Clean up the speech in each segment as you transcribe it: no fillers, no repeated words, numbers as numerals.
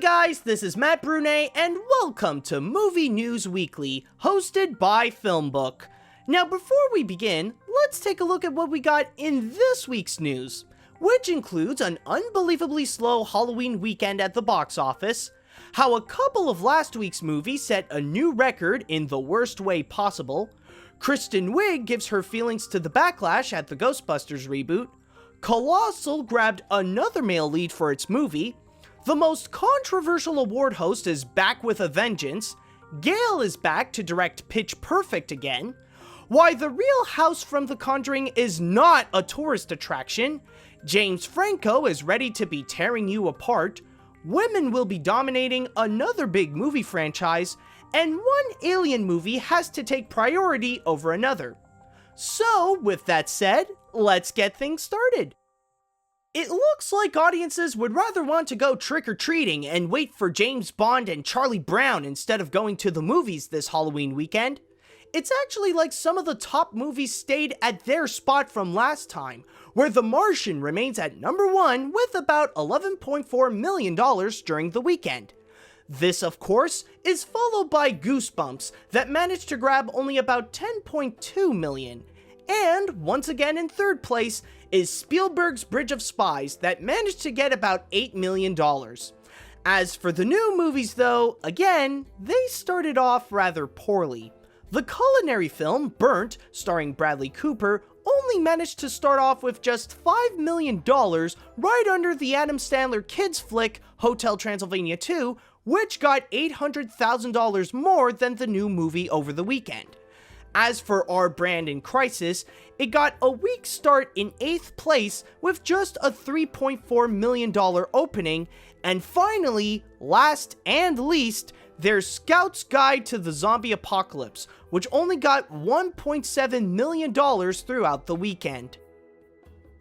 guys, this is Matt Brunet, and welcome to Movie News Weekly, hosted by FilmBook. Now, before we begin, let's take a look at what we got in this week's news, which includes an unbelievably slow Halloween weekend at the box office, how a couple of last week's movies set a new record in the worst way possible, Kristen Wiig gives her feelings to the backlash at the Ghostbusters reboot, Colossal grabbed another male lead for its movie, the most controversial award host is back with a vengeance, Gale is back to direct Pitch Perfect again, why the real house from The Conjuring is not a tourist attraction, James Franco is ready to be tearing you apart, women will be dominating another big movie franchise, and one alien movie has to take priority over another. So, with that said, let's get things started. It looks like audiences would rather want to go trick-or-treating and wait for James Bond and Charlie Brown instead of going to the movies this Halloween weekend. It's actually like some of the top movies stayed at their spot from last time, where The Martian remains at number 1 with about $11.4 million during the weekend. This, of course, is followed by Goosebumps that managed to grab only about $10.2 million. And, once again in third place, is Spielberg's Bridge of Spies that managed to get about $8 million. As for the new movies though, again, they started off rather poorly. The culinary film, Burnt, starring Bradley Cooper, only managed to start off with just $5 million, right under the Adam Sandler kids flick, Hotel Transylvania 2, which got $800,000 more than the new movie over the weekend. As for Our Brand in Crisis, it got a weak start in 8th place with just a $3.4 million opening, and finally, last and least, there's Scout's Guide to the Zombie Apocalypse, which only got $1.7 million throughout the weekend.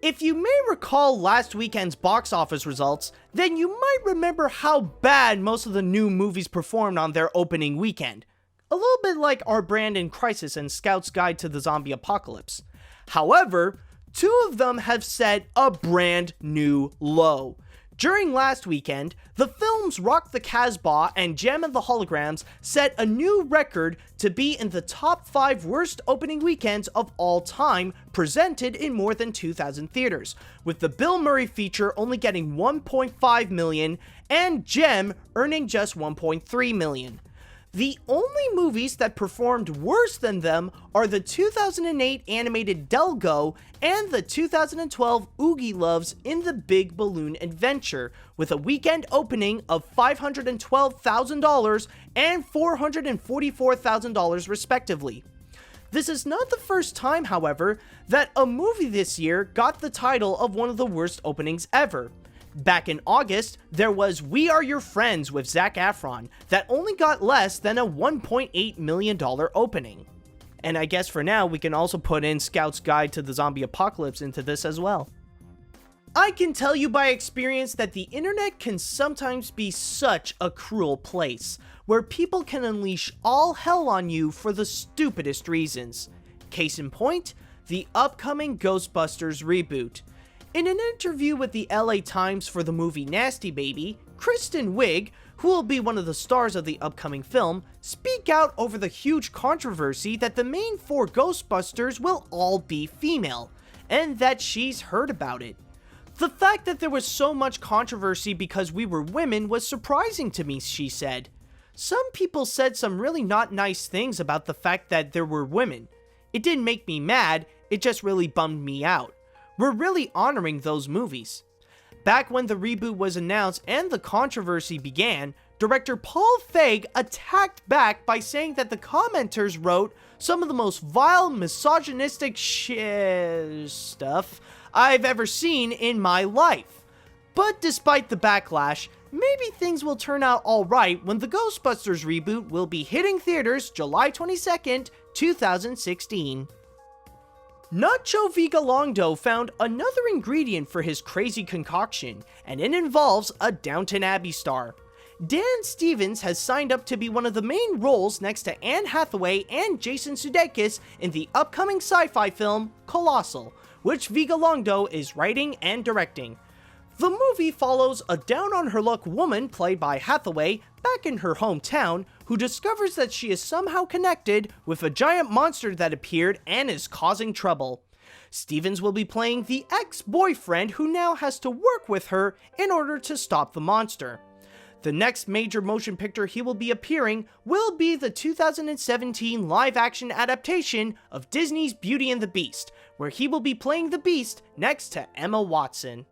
If you may recall last weekend's box office results, then you might remember how bad most of the new movies performed on their opening weekend. A little bit like Our Brand in Crisis and Scout's Guide to the Zombie Apocalypse. However, two of them have set a brand new low. During last weekend, the films Rock the Casbah and Gem and the Holograms set a new record to be in the top 5 worst opening weekends of all time, presented in more than 2,000 theaters, with the Bill Murray feature only getting $1.5 million and Gem earning just $1.3 million. The only movies that performed worse than them are the 2008 animated Delgo and the 2012 Oogie Loves in the Big Balloon Adventure, with a weekend opening of $512,000 and $444,000 respectively. This is not the first time, however, that a movie this year got the title of one of the worst openings ever. Back in August, there was We Are Your Friends with Zac Efron that only got less than a $1.8 million opening. And I guess for now, we can also put in Scout's Guide to the Zombie Apocalypse into this as well. I can tell you by experience that the internet can sometimes be such a cruel place, where people can unleash all hell on you for the stupidest reasons. Case in point, the upcoming Ghostbusters reboot. In an interview with the LA Times for the movie Nasty Baby, Kristen Wiig, who will be one of the stars of the upcoming film, speak out over the huge controversy that the main 4 Ghostbusters will all be female, and that she's heard about it. The fact that there was so much controversy because we were women was surprising to me, she said. Some people said some really not nice things about the fact that there were women. It didn't make me mad, it just really bummed me out. We're really honoring those movies. Back when the reboot was announced and the controversy began, director Paul Feig attacked back by saying that the commenters wrote some of the most vile, misogynistic stuff I've ever seen in my life. But despite the backlash, maybe things will turn out alright when the Ghostbusters reboot will be hitting theaters July 22nd, 2016. Nacho Vigalondo found another ingredient for his crazy concoction, and it involves a Downton Abbey star. Dan Stevens has signed up to be one of the main roles next to Anne Hathaway and Jason Sudeikis in the upcoming sci-fi film Colossal, which Vigalondo is writing and directing. The movie follows a down-on-her-luck woman played by Hathaway back in her hometown who discovers that she is somehow connected with a giant monster that appeared and is causing trouble. Stevens will be playing the ex-boyfriend who now has to work with her in order to stop the monster. The next major motion picture he will be appearing will be the 2017 live-action adaptation of Disney's Beauty and the Beast, where he will be playing the Beast next to Emma Watson.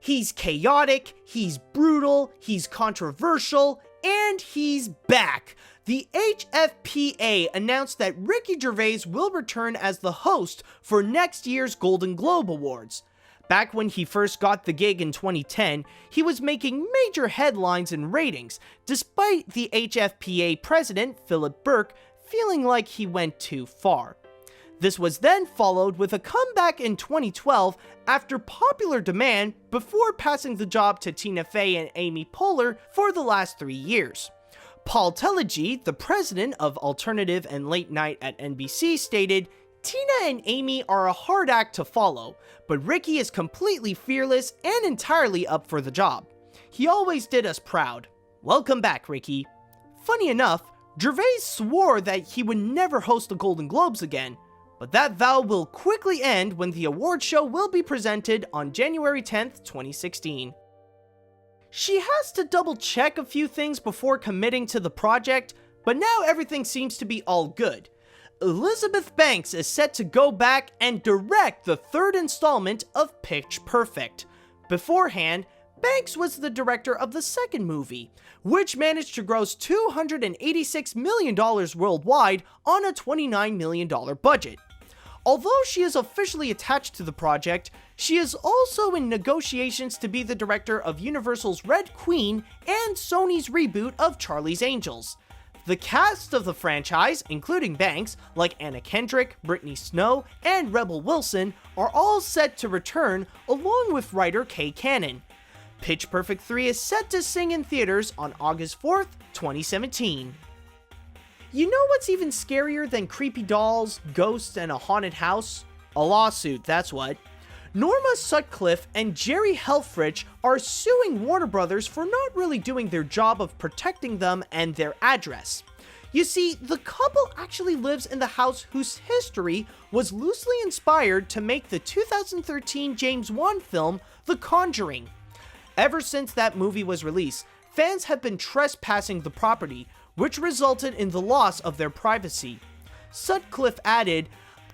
He's chaotic, he's brutal, he's controversial, and he's back! The HFPA announced that Ricky Gervais will return as the host for next year's Golden Globe Awards. Back when he first got the gig in 2010, he was making major headlines and ratings, despite the HFPA president, Philip Burke, feeling like he went too far. This was then followed with a comeback in 2012 after popular demand before passing the job to Tina Fey and Amy Poehler for the last 3 years. Paul Teleghi, the president of Alternative and Late Night at NBC, stated, "Tina and Amy are a hard act to follow, but Ricky is completely fearless and entirely up for the job. He always did us proud. Welcome back, Ricky." Funny enough, Gervais swore that he would never host the Golden Globes again, but that vow will quickly end when the award show will be presented on January 10th, 2016. She has to double check a few things before committing to the project, but now everything seems to be all good. Elizabeth Banks is set to go back and direct the third installment of Pitch Perfect. Beforehand, Banks was the director of the second movie, which managed to gross $286 million worldwide on a $29 million budget. Although she is officially attached to the project, she is also in negotiations to be the director of Universal's Red Queen and Sony's reboot of Charlie's Angels. The cast of the franchise, including Banks, like Anna Kendrick, Brittany Snow, and Rebel Wilson, are all set to return along with writer Kay Cannon. Pitch Perfect 3 is set to sing in theaters on August 4th, 2017. You know what's even scarier than creepy dolls, ghosts, and a haunted house? A lawsuit, that's what. Norma Sutcliffe and Jerry Helfrich are suing Warner Brothers for not really doing their job of protecting them and their address. You see, the couple actually lives in the house whose history was loosely inspired to make the 2013 James Wan film, The Conjuring. Ever since that movie was released, fans have been trespassing the property, which resulted in the loss of their privacy. Sutcliffe added,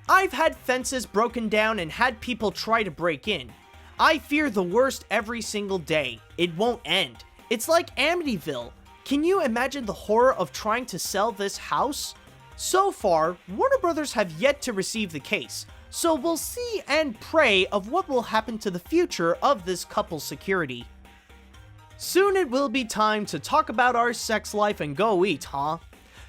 "I've had fences broken down and had people try to break in. I fear the worst every single day. It won't end. It's like Amityville. Can you imagine the horror of trying to sell this house?" So far, Warner Brothers have yet to receive the case, so we'll see and pray of what will happen to the future of this couple's security. Soon it will be time to talk about our sex life and go eat, huh?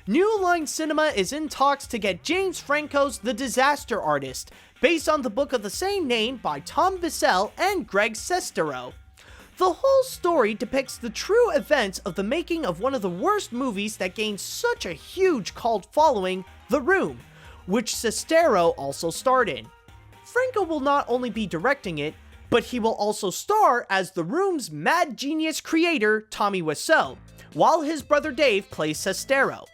New Line Cinema is in talks to get James Franco's The Disaster Artist, based on the book of the same name by Tom Bissell and Greg Sestero. The whole story depicts the true events of the making of one of the worst movies that gained such a huge cult following, The Room, which Sestero also starred in. Franco will not only be directing it, but he will also star as The Room's mad genius creator, Tommy Wiseau, while his brother Dave plays Sestero.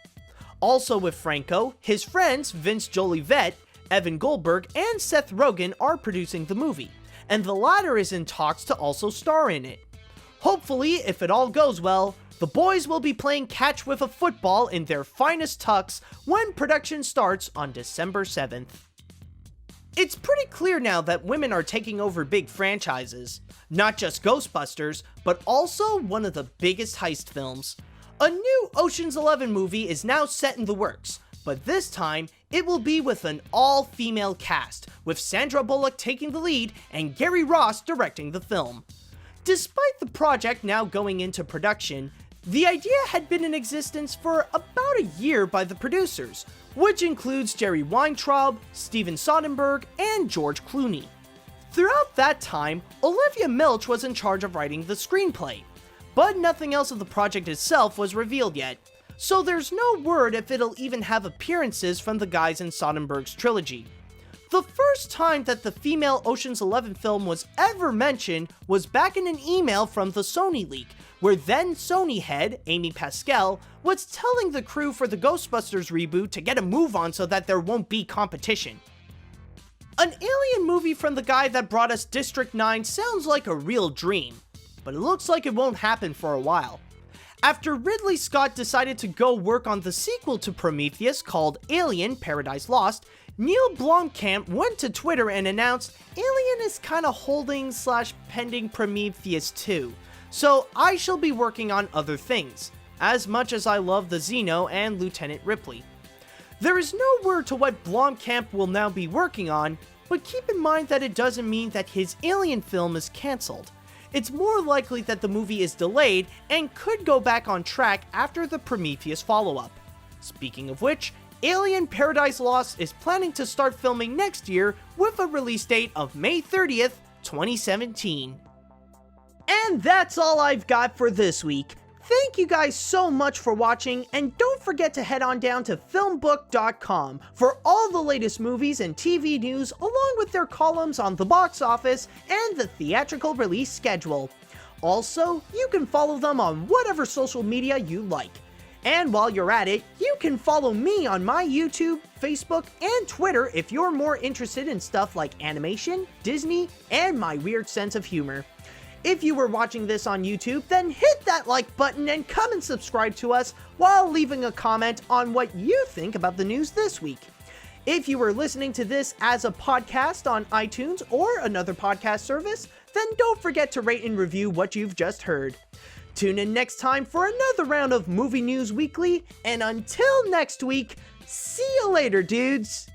Also with Franco, his friends Vince Jolivet, Evan Goldberg, and Seth Rogen are producing the movie, and the latter is in talks to also star in it. Hopefully, if it all goes well, the boys will be playing catch with a football in their finest tux when production starts on December 7th. It's pretty clear now that women are taking over big franchises. Not just Ghostbusters, but also one of the biggest heist films. A new Ocean's 11 movie is now set in the works, but this time, it will be with an all-female cast, with Sandra Bullock taking the lead and Gary Ross directing the film. Despite the project now going into production, the idea had been in existence for about a year by the producers, which includes Jerry Weintraub, Steven Soderbergh, and George Clooney. Throughout that time, Olivia Milch was in charge of writing the screenplay, but nothing else of the project itself was revealed yet, so there's no word if it'll even have appearances from the guys in Soderbergh's trilogy. The first time that the female Ocean's 11 film was ever mentioned was back in an email from the Sony leak, where then Sony head, Amy Pascal, was telling the crew for the Ghostbusters reboot to get a move on so that there won't be competition. An alien movie from the guy that brought us District 9 sounds like a real dream, but it looks like it won't happen for a while. After Ridley Scott decided to go work on the sequel to Prometheus called Alien: Paradise Lost, Neil Blomkamp went to Twitter and announced Alien is kinda holding/pending Prometheus 2, so I shall be working on other things, as much as I love the Xeno and Lieutenant Ripley. There is no word to what Blomkamp will now be working on, but keep in mind that it doesn't mean that his Alien film is cancelled. It's more likely that the movie is delayed and could go back on track after the Prometheus follow-up. Speaking of which, Alien: Paradise Lost is planning to start filming next year with a release date of May 30th, 2017. And that's all I've got for this week. Thank you guys so much for watching, and don't forget to head on down to FilmBookdotcom for all the latest movies and TV news, along with their columns on the box office and the theatrical release schedule. Also, you can follow them on whatever social media you like. And while you're at it, you can follow me on my YouTube, Facebook, and Twitter if you're more interested in stuff like animation, Disney, and my weird sense of humor. If you were watching this on YouTube, then hit that like button and come and subscribe to us while leaving a comment on what you think about the news this week. If you were listening to this as a podcast on iTunes or another podcast service, then don't forget to rate and review what you've just heard. Tune in next time for another round of Movie News Weekly, and until next week, see you later, dudes!